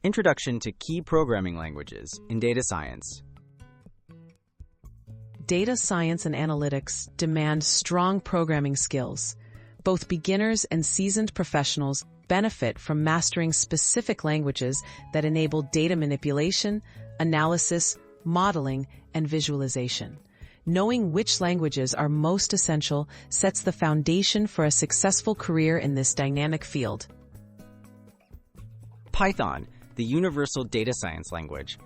Introduction to Key Programming Languages in Data Science. Data science and analytics demand strong programming skills. Both beginners and seasoned professionals benefit from mastering specific languages that enable data manipulation, analysis, modeling, and visualization. Knowing which languages are most essential sets the foundation for a successful career in this dynamic field. Python, the universal data science language.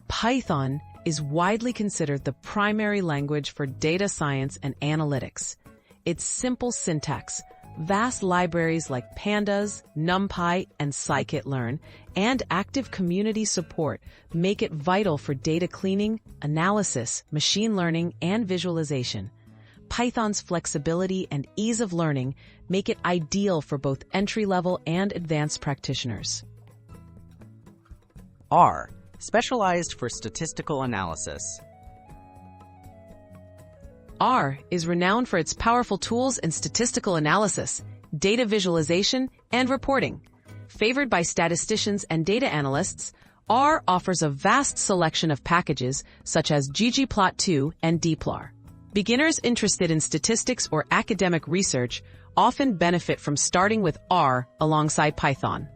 Python is widely considered the primary language for data science and analytics. Its simple syntax, vast libraries like Pandas, NumPy, and scikit-learn, and active community support make it vital for data cleaning, analysis, machine learning, and visualization. Python's flexibility and ease of learning make it ideal for both entry-level and advanced practitioners. R, specialized for statistical analysis. R is renowned for its powerful tools in statistical analysis, data visualization, and reporting. Favored by statisticians and data analysts, R offers a vast selection of packages such as ggplot2 and dplyr. Beginners interested in statistics or academic research often benefit from starting with R alongside Python.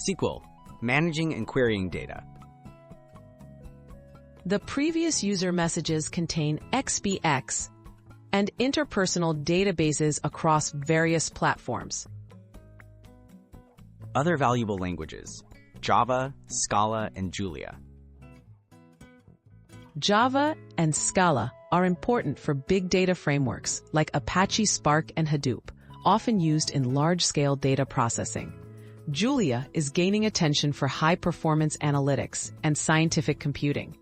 SQL, managing and querying data. The previous user messages contain XBX and interpersonal databases across various platforms. Other valuable languages: Java, Scala, and Julia. Java and Scala are important for big data frameworks like Apache Spark and Hadoop, often used in large-scale data processing. Julia is gaining attention for high-performance analytics and scientific computing.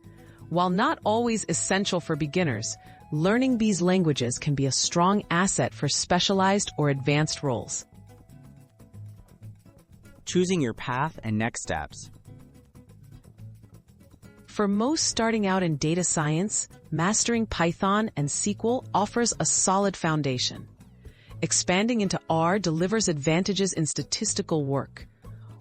While not always essential for beginners, learning these languages can be a strong asset for specialized or advanced roles. Choosing your path and next steps. For most starting out in data science, mastering Python and SQL offers a solid foundation. Expanding into R delivers advantages in statistical work,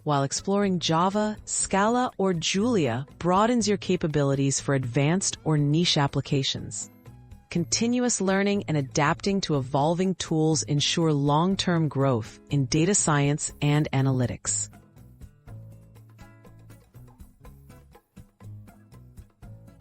while exploring Java, Scala, or Julia broadens your capabilities for advanced or niche applications. Continuous learning and adapting to evolving tools ensure long-term growth in data science and analytics.